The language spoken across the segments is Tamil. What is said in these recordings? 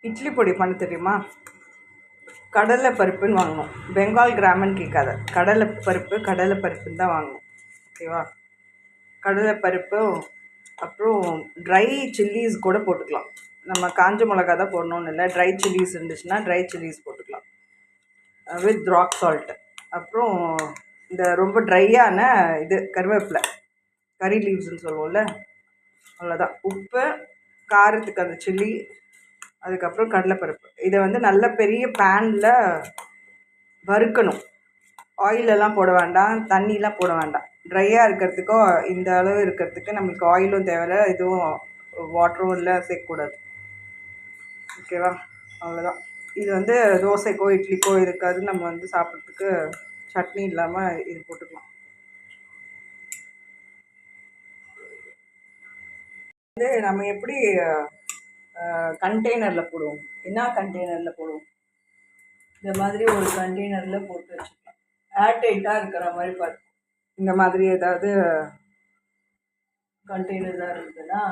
இட்லி பொடி பண்ண தெரியுமா? கடலை பருப்புன்னு வாங்கணும். பெங்கால் கிராமன்னு கேட்காத, கடலை பருப்புன்னு தான் வாங்கணும். ஓகேவா? கடலை பருப்பு, அப்புறம் ட்ரை சில்லிஸ் கூட போட்டுக்கலாம். நம்ம காஞ்ச மிளகா தான் போடணும்னு இல்லை, ட்ரை சில்லிஸ் இருந்துச்சுன்னா ட்ரை சில்லிஸ் போட்டுக்கலாம் வித் ராக் சால்ட்டு. அப்புறம் இந்த ரொம்ப ட்ரையான இது கருவேப்பிலை, கறி லீவ்ஸ்ன்னு சொல்லுவோம்ல, அவ்வளோதான். உப்பு, காரத்துக்கு அந்த சில்லி, அதுக்கப்புறம் கடலைப்பருப்பு. இதை வந்து நல்ல பெரிய பேனில் வறுக்கணும். ஆயிலெல்லாம் போட வேண்டாம், தண்ணிலாம் போட வேண்டாம். ட்ரையாக இருக்கிறதுக்கோ இந்த அளவு இருக்கிறதுக்கு நம்மளுக்கு ஆயிலும் தேவையில்லை, இதுவும் வாட்டரும் இல்லை, சேர்க்கக்கூடாது. ஓகேவா? அவ்வளோதான். இது வந்து தோசைக்கோ இட்லிக்கோ இருக்காது, நம்ம வந்து சாப்பிட்றதுக்கு சட்னி இல்லாமல் இது போட்டுக்கலாம். வந்து நம்ம எப்படி கண்டெய்னரில் போடுவோம், என்ன கண்டெய்னரில் போடுவோம், இந்த மாதிரி ஒரு கண்டெய்னரில் போட்டு வச்சுக்கலாம். ஏர்டைட்டாக இருக்கிற மாதிரி பார்த்து, இந்த மாதிரி ஏதாவது கண்டெய்னர் தான் இருக்குதுன்னா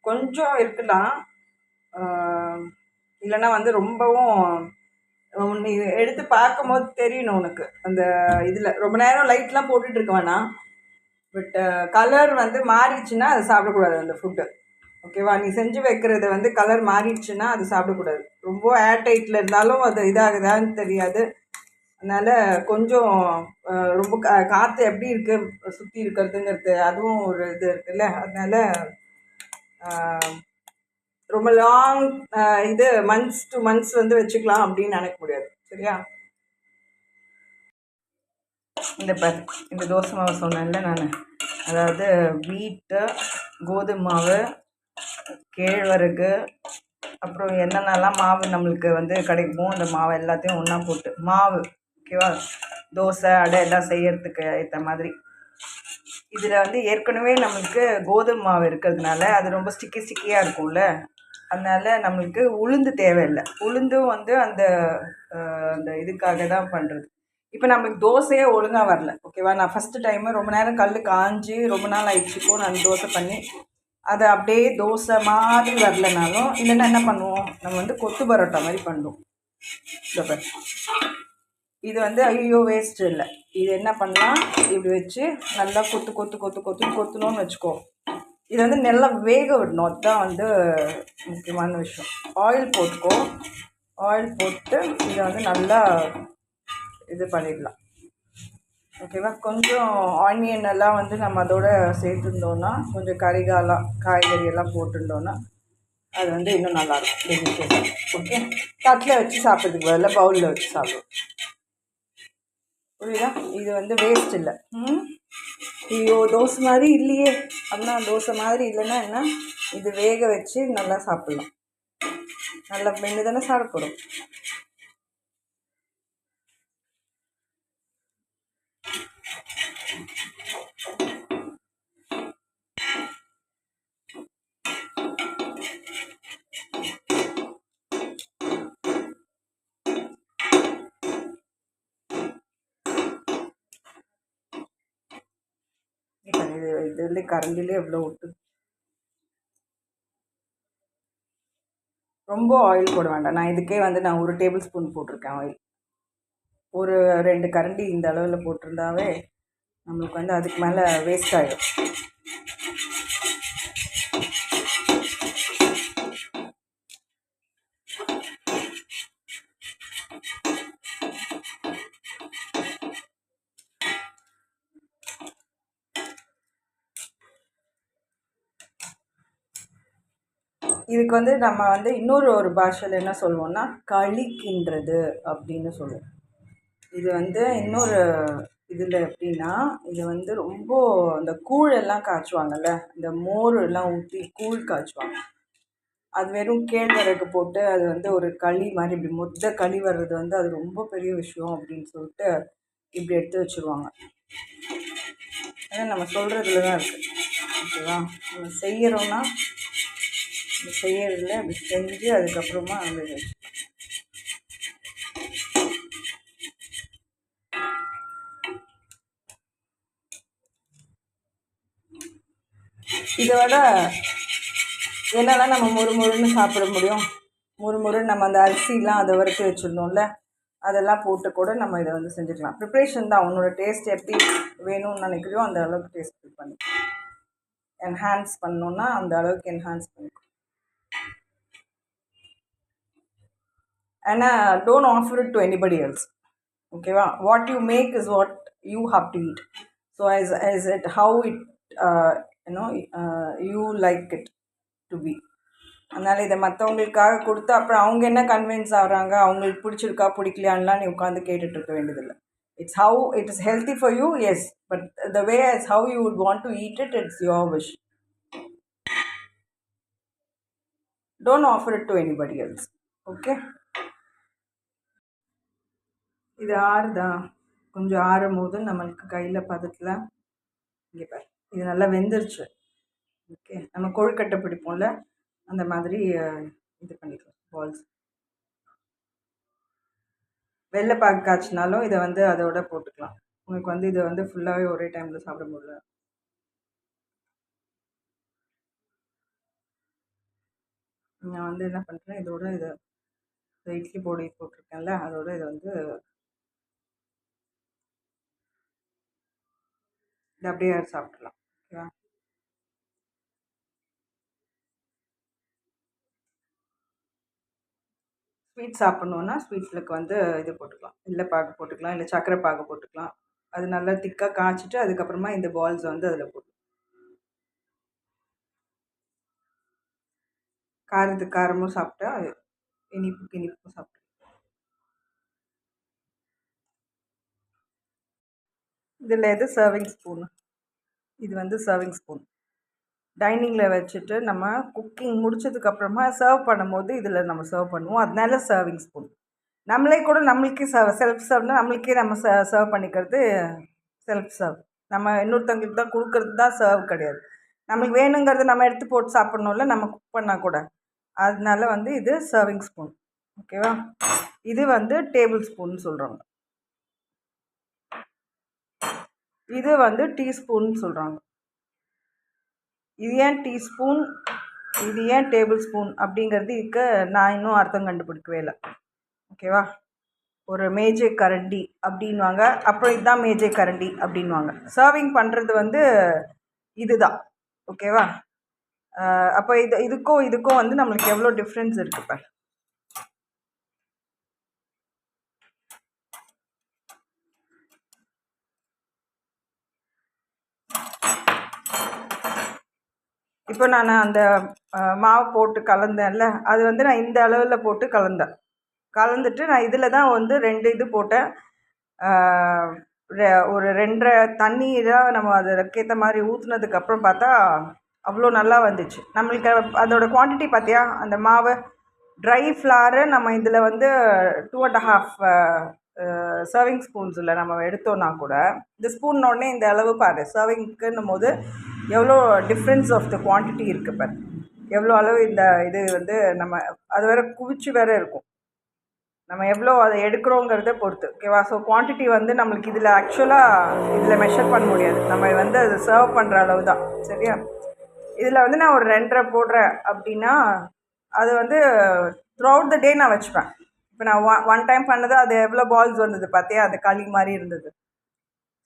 கொஞ்சம் இருக்கலாம். இல்லைன்னா வந்து ரொம்பவும் நீ எடுத்து பார்க்கும்போது தெரியணும் உனக்கு. அந்த இதில் ரொம்ப நேரம் லைட்லாம் போட்டுட்டு இருக்க வேணாம். பட் கலர் வந்து மாறிடுச்சுன்னா அது சாப்பிடக்கூடாது அந்த ஃபுட்டு. ஓகேவா? நீ செஞ்சு வைக்கிறது வந்து கலர் மாறிடுச்சுன்னா அது சாப்பிடக்கூடாது. ரொம்ப ஏர்டைட்டில் இருந்தாலும் அது இதாகுதான்னு தெரியாது. அதனால் கொஞ்சம் ரொம்ப காற்று எப்படி இருக்குது சுற்றி இருக்கிறதுங்கிறது அதுவும் ஒரு இது இருக்குல்ல. அதனால் ரொம்ப லாங் இது மந்த்ஸ் டு மந்த்ஸ் வந்து வச்சுக்கலாம் அப்படின்னு நினைக்க முடியாது. சரியா? இந்த தோசை மாவு சொன்னேன்ல நான், அதாவது வீட்டு, கோதுமை மாவு, கேழ்வரகு, அப்புறம் என்னென்னலாம் மாவு நம்மளுக்கு வந்து கிடைக்குமோ அந்த மாவு எல்லாத்தையும் ஒன்றா போட்டு மாவு. ஓகேவா? தோசை அடை எல்லாம் செய்யறதுக்கு ஏற்ற மாதிரி. இதில் வந்து ஏற்கனவே நம்மளுக்கு கோதுமை மாவு இருக்கிறதுனால அது ரொம்ப ஸ்டிக்கியாக இருக்கும்ல. அதனால் நம்மளுக்கு உளுந்து தேவையில்லை. உளுந்தும் வந்து அந்த அந்த இதுக்காக தான் பண்ணுறது. இப்போ நம்மளுக்கு தோசையே ஒழுங்காக வரல. ஓகேவா? நான் ஃபஸ்ட்டு டைமு ரொம்ப நேரம் கல் காஞ்சி ரொம்ப நாள் ஆயிடுச்சுப்போ நான் தோசை பண்ணி அதை அப்படியே தோசை மாதிரி வரலனாலும், இல்லைன்னா என்ன பண்ணுவோம், நம்ம வந்து கொத்து பரோட்டா மாதிரி பண்ணுவோம். இது வந்து ஐயோ வேஸ்ட் இல்லை. இது என்ன பண்ணலாம், இப்படி வச்சு நல்லா கொத்தணும்னு வச்சுக்கோ. இது வந்து நல்லா வேக விடணும். அதுதான் வந்து முக்கியமான விஷயம். ஆயில் போட்டுக்கோ. ஆயில் போட்டு இதை வந்து நல்லா இது பண்ணிடலாம். ஓகேவா? கொஞ்சம் ஆனியன் எல்லாம் வந்து நம்ம அதோட சேர்த்துருந்தோன்னா, கொஞ்சம் காய்கறி எல்லாம் போட்டுருந்தோன்னா அது வந்து இன்னும் நல்லாயிருக்கும், டெலிஷியஸாக. ஓகே? தட்டில் வச்சு சாப்பிட்றதுக்கு பதிலாக பவுலில் வச்சு சாப்பிடுவோம். புரியுதா? இது வந்து வேஸ்ட் இல்லை. ஐயோ தோசை மாதிரி இல்லையே அப்படின்னா, தோசை மாதிரி இல்லைன்னா என்ன, இது வேக வச்சு நல்லா சாப்பிட்லாம். நல்லா மென்று தானே சாப்பிட போகிறோம். இது கரண்டிலே எவ்வளோ விட்டு, ரொம்ப ஆயில் போட வேண்டாம். நான் இதுக்கே வந்து நான் 1 டேபிள் ஸ்பூன் போட்டிருக்கேன் ஆயில். ஒரு 2 கரண்டி இந்த அளவில் போட்டிருந்தாவே நம்மளுக்கு வந்து அதுக்கு மேலே வேஸ்ட் ஆகிடும். இதுக்கு வந்து நம்ம வந்து இன்னொரு பாஷையில் என்ன சொல்லுவோம்னா களிக்கின்றது அப்படின்னு சொல்லுவோம். இது வந்து இன்னொரு இதில் எப்படின்னா, இது வந்து ரொம்ப அந்த கூழெல்லாம் காய்ச்சுவாங்கள்ல, இந்த மோர் எல்லாம் ஊற்றி கூழ் காய்ச்சுவாங்க. அது வெறும் கேழ்வரகு போட்டு அது வந்து ஒரு களி மாதிரி இப்படி மொத்த களி வர்றது வந்து அது ரொம்ப பெரிய விஷயம் அப்படின்னு சொல்லிட்டு இப்படி எடுத்து வச்சுருவாங்க. ஏன்னா நம்ம சொல்கிறதுல தான் இருக்குது. ஓகேவா? நம்ம செய்கிறோன்னா செய்யறதில்ல, அப்படி செஞ்சு அதுக்கப்புறமா வந்து இதை விட என்னெல்லாம் நம்ம முறுமுறுன்னு சாப்பிட முடியும், முறுமுறுன்னு நம்ம அந்த அரிசிலாம் அதை வறுத்து வச்சுருந்தோம்ல, அதெல்லாம் போட்டு கூட நம்ம இதை வந்து செஞ்சுக்கலாம். ப்ரிப்ரேஷன் தான், உன்னோட டேஸ்ட் எப்படி வேணும்னு நினைக்கிறியோ அந்த அளவுக்கு டேஸ்ட் பண்ணி என்ஹான்ஸ் பண்ணணுன்னா அந்த அளவுக்கு என்ஹான்ஸ் பண்ணிக்கோ. ஆனால் don't offer it to anybody else. ஓகேவா? What you make is what you have to eat. So as it how it you like it to be. அதனால் இதை மற்றவங்களுக்காக கொடுத்து அப்புறம் அவங்க என்ன கன்வின்ஸ் ஆகிறாங்க, அவங்களுக்கு பிடிச்சிருக்கா பிடிக்கலையான்லாம் நீ உட்காந்து கேட்டுட்டு இருக்க வேண்டியதில்லை. It's how it is healthy for you, yes, but the way as how you would want to eat it, it's your wish. Don't offer it to anybody else. Okay? இது ஆறுதா, கொஞ்சம் ஆறும் போது நம்மளுக்கு கையில் பதத்தில் இங்கே பாரு, இது நல்லா வெந்துருச்சு. ஓகே, நம்ம கொழுக்கட்டை பிடிப்போம்ல அந்த மாதிரி இது பண்ணிக்கலாம். பால்ஸ் வெள்ளைப்பாகு காய்ச்சினாலும் இதை வந்து அதோட போட்டுக்கலாம். உங்களுக்கு வந்து இதை வந்து ஃபுல்லாகவே ஒரே டைமில் சாப்பிட முடியல. நான் வந்து என்ன பண்ணுறேன், இதோட இதை இட்லி பொடி போட்டிருக்கேன்ல அதோட இதை வந்து இதை அப்படியே சாப்பிட்றலாம். ஓகேவா? ஸ்வீட் சாப்பிட்ணுன்னா ஸ்வீட்ஸுக்கு வந்து இது போட்டுக்கலாம், வெள்ளைப்பாகு போட்டுக்கலாம், இல்லை சர்க்கரை பாகு போட்டுக்கலாம். அது நல்லா திக்காக காய்ச்சிட்டு அதுக்கப்புறமா இந்த பால்ஸ் வந்து அதில் போட்டு காரத்துக்கு காரமும் சாப்பிட்டா இனிப்புக்கு இனிப்பும் சாப்பிட்டா. இதில் எது சர்விங் ஸ்பூன்? இது வந்து சர்விங் ஸ்பூன். டைனிங்கில் வச்சுட்டு நம்ம குக்கிங் முடிச்சதுக்கப்புறமா சர்வ் பண்ணும்போது இதில் நம்ம சர்வ் பண்ணுவோம், அதனால சர்விங் ஸ்பூன். நம்மளே கூட நம்மளுக்கே செல்ஃப் சர்வ்னால் நம்மளுக்கே நம்ம சர்வ் பண்ணிக்கிறது செல்ஃப் சர்வ். நம்ம இன்னொருத்தவங்களுக்கு தான் கொடுக்கறது தான் சர்வ் கிடையாது. நம்மளுக்கு வேணுங்கிறது நம்ம எடுத்து போட்டு சாப்பிட்ணும்ல நம்ம குக் பண்ணால் கூட. அதனால வந்து இது சர்விங் ஸ்பூன். ஓகேவா? இது வந்து டேபிள் ஸ்பூன் சொல்கிறாங்க. இது வந்து டீஸ்பூன் சொல்கிறாங்க. இது ஏன் டீஸ்பூன், இது ஏன் டேபிள் ஸ்பூன் அப்படிங்கிறது இதுக்கு நான் இன்னும் அர்த்தம் கண்டுபிடிக்கவே இல்லை. ஓகேவா? ஒரு மேஜை கரண்டி அப்படின்வாங்க, அப்புறம் இதுதான் மேஜை கரண்டி அப்படின்வாங்க. சர்விங் பண்ணுறது வந்து இதுதான். ஓகேவா? அப்போ இதுக்கும் வந்து நம்மளுக்கு எவ்வளோ டிஃப்ரென்ஸ் இருக்குது பாரு. இப்போ நான் அந்த மாவு போட்டு கலந்தேன்ல, அது வந்து நான் இந்த அளவில் போட்டு கலந்துட்டு நான் இதில் தான் வந்து 2 இது போட்டேன். ஒரு 2.5 தண்ணீராக நம்ம அதுக்கேற்ற மாதிரி ஊற்றுனதுக்கப்புறம் பார்த்தா அவ்வளோ நல்லா வந்துச்சு. நம்மளுக்கு அதோடய குவான்டிட்டி பார்த்தியா, அந்த மாவு ட்ரை ஃப்ளாரு நம்ம இதில் வந்து 2.5 சர்விங் ஸ்பூன்ஸில் நம்ம எடுத்தோன்னா கூட இந்த ஸ்பூன்னோடனே இந்த அளவு பாரு, சர்விங்க்குன்னும் போது எவ்வளோ டிஃப்ரென்ஸ் ஆஃப் த குவான்டிட்டி இருக்குது பாரு, எவ்வளோ அளவு இந்த இது வந்து நம்ம அது வேறு குவிச்சு வேறு இருக்கும். நம்ம எவ்வளோ அதை எடுக்கிறோங்கிறத பொறுத்து. ஓகேவா? ஸோ குவான்டிட்டி வந்து நம்மளுக்கு இதில் ஆக்சுவலாக இதில் மெஷர் பண்ண முடியாது, நம்ம வந்து அது சர்வ் பண்ணுற அளவு தான். சரியா? இதில் வந்து நான் ஒரு 2.5 போடுறேன் அப்படின்னா அது வந்து த்ரூ அவுட் த டே நான் வச்சுப்பேன். இப்போ நான் ஒன் டைம் பண்ணது அது எவ்வளோ பால்ஸ் வந்தது பார்த்தியா, அது களி மாதிரி இருந்தது.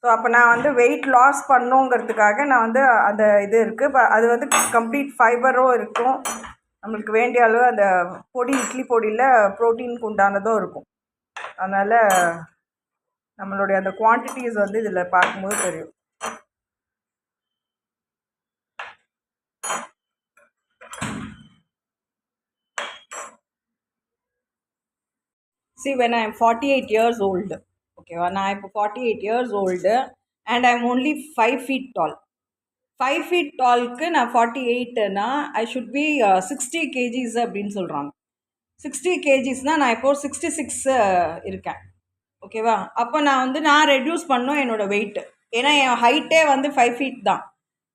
ஸோ அப்போ நான் வந்து வெயிட் லாஸ் பண்ணுங்கிறதுக்காக நான் வந்து அந்த இது இருக்குது, அது வந்து கம்ப்ளீட் ஃபைபரும் இருக்கும், நம்மளுக்கு வேண்டிய அளவு அந்த பொடி இட்லி பொடியில் ப்ரோட்டீனுக்கு உண்டானதும் இருக்கும். அதனால் நம்மளுடைய அந்த குவான்டிட்டிஸ் வந்து இதில் பார்க்கும்போது தெரியும். See, when I am 48 years old, ஓகேவா, நான் இப்போ 48 years old and I am only 5 feet tall. 5 feet டால்க்கு நான் 48னா ஐ ஷுட் பி 60 kgs அப்படின்னு சொல்கிறாங்க. 60 kgsனால் நான் இப்போது 66 இருக்கேன். ஓகேவா? அப்போ நான் ரெடியூஸ் பண்ணோம் என்னோடய வெயிட்டு. ஏன்னா என் ஹைட்டே வந்து 5 feet தான்.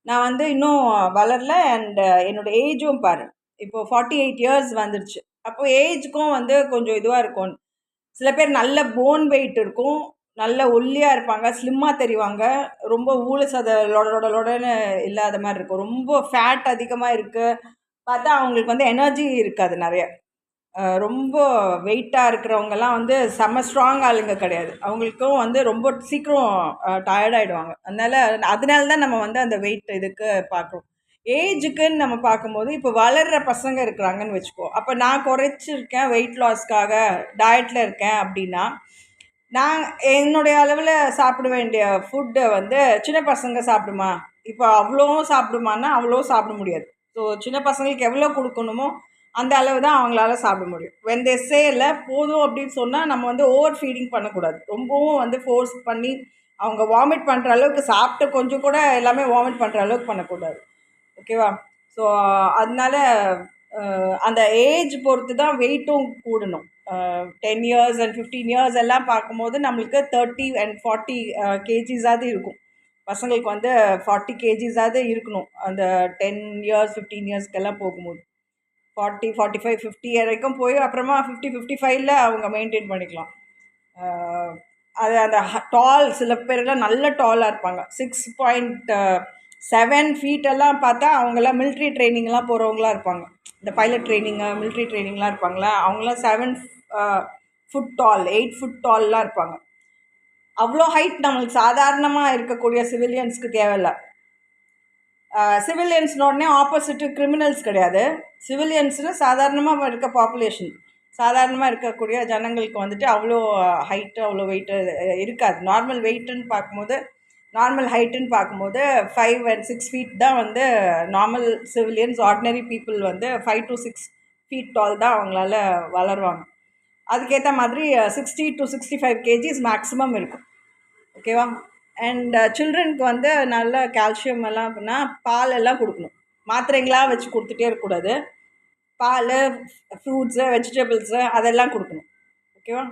நான் வந்து இன்னும் வளரல அண்ட் என்னோடய ஏஜும் பாரு இப்போது 48 years வந்துடுச்சு. அப்போது ஏஜுக்கும் வந்து கொஞ்சம் இதுவாக இருக்கும். சில பேர் நல்ல போன் வெயிட் இருக்கும், நல்ல ஒல்லியாக இருப்பாங்க, ஸ்லிம்மாக தெரிவாங்க. ரொம்ப ஊழ சதை லொடன்னு இல்லாத மாதிரி இருக்கும். ரொம்ப ஃபேட் அதிகமாக இருக்குது பார்த்தா அவங்களுக்கு வந்து எனர்ஜி இருக்காது நிறைய. ரொம்ப வெயிட்டாக இருக்கிறவங்கலாம் வந்து செம்ம ஸ்ட்ராங் ஆளுங்க கிடையாது. அவங்களுக்கும் வந்து ரொம்ப சீக்கிரம் டயர்ட் ஆகிடுவாங்க. அதனால தான் நம்ம வந்து அந்த வெயிட் இதுக்கு பார்க்குறோம். ஏஜுக்குன்னு நம்ம பார்க்கும்போது இப்போ வளர்கிற பசங்க இருக்கிறாங்கன்னு வச்சுக்கோ. அப்போ நான் குறைச்சிருக்கேன் வெயிட் லாஸ்க்காக டயட்டில் இருக்கேன் அப்படின்னா, நான் என்னுடைய அளவில் சாப்பிட வேண்டிய ஃபுட்டை வந்து சின்ன பசங்க சாப்பிடுமா, இப்போ அவ்வளோவும் சாப்பிடுமான்னா அவ்வளோ சாப்பிட முடியாது. ஸோ சின்ன பசங்களுக்கு எவ்வளோ கொடுக்கணுமோ அந்த அளவு தான் அவங்களால சாப்பிட முடியும். வென் தே சே இல்லை போதும் அப்படின்னு சொன்னால் நம்ம வந்து ஓவர் ஃபீடிங் பண்ணக்கூடாது. ரொம்பவும் வந்து ஃபோர்ஸ் பண்ணி அவங்க வாமிட் பண்ணுற அளவுக்கு சாப்பிட்டு கொஞ்சம் கூட எல்லாமே வாமிட் பண்ணுற அளவுக்கு பண்ணக்கூடாது. ஓகேவா? ஸோ அதனால அந்த ஏஜ் பொறுத்து தான் வெயிட்டும் கூடணும். 10 இயர்ஸ் அண்ட் 15 இயர்ஸ் எல்லாம் பார்க்கும்போது நம்மளுக்கு 30 அண்ட் 40 கேஜிஸாவது இருக்கும். பசங்களுக்கு வந்து 40 கேஜிஸாவது இருக்கணும் அந்த 10 இயர்ஸ் 15 இயர்ஸ்க்கெல்லாம் போகும்போது. 40 45 50 வரைக்கும் போய் அப்புறமா 50 55ல் அவங்க மெயின்டைன் பண்ணிக்கலாம். அது அந்த டால் சில பேரெல்லாம் நல்ல டாலாக இருப்பாங்க. 6.7 ஃபீட்டெல்லாம் பார்த்தா அவங்கெல்லாம் மிலிட்ரி ட்ரைனிங்லாம் போகிறவங்களாம் இருப்பாங்க. இந்த பைலட் ட்ரைனிங்கு மிலிட்ரி ட்ரைனிங்லாம் இருப்பாங்களா அவங்களாம் 7 ஃபுட் டால் 8 ஃபுட் டால்லாம் இருப்பாங்க. அவ்வளோ ஹைட் நம்மளுக்கு சாதாரணமாக இருக்கக்கூடிய சிவிலியன்ஸ்க்கு தேவையில்லை. சிவிலியன்ஸ்னோடனே ஆப்போசிட்டு கிரிமினல்ஸ் கிடையாது. சிவிலியன்ஸ்னு சாதாரணமாக இருக்க பாப்புலேஷன், சாதாரணமாக இருக்கக்கூடிய ஜனங்களுக்கு வந்துட்டு அவ்வளோ ஹைட்டு அவ்வளோ வெயிட்டு இருக்காது. நார்மல் வெயிட்டுன்னு பார்க்கும்போது நார்மல் ஹைட்டுன்னு பார்க்கும்போது 5 and 6 ஃபீட் தான் வந்து நார்மல் சிவிலியன்ஸ் ஆர்டினரி பீப்புள் வந்து 5 to 6 ஃபீட் டால் தான் அவங்களால வளருவாங்க. அதுக்கேற்ற மாதிரி 60 to 65 கேஜிஸ் மேக்ஸிமம் இருக்கும். ஓகேவா? அண்ட் சில்ட்ரனுக்கு வந்து நல்ல கால்சியம் எல்லாம் அப்படின்னா பால் எல்லாம் கொடுக்கணும். மாத்திரைங்களாக வச்சு கொடுத்துட்டே இருக்கக்கூடாது. பால், ஃப்ரூட்ஸு, வெஜிடபிள்ஸு அதெல்லாம் கொடுக்கணும். ஓகேவா?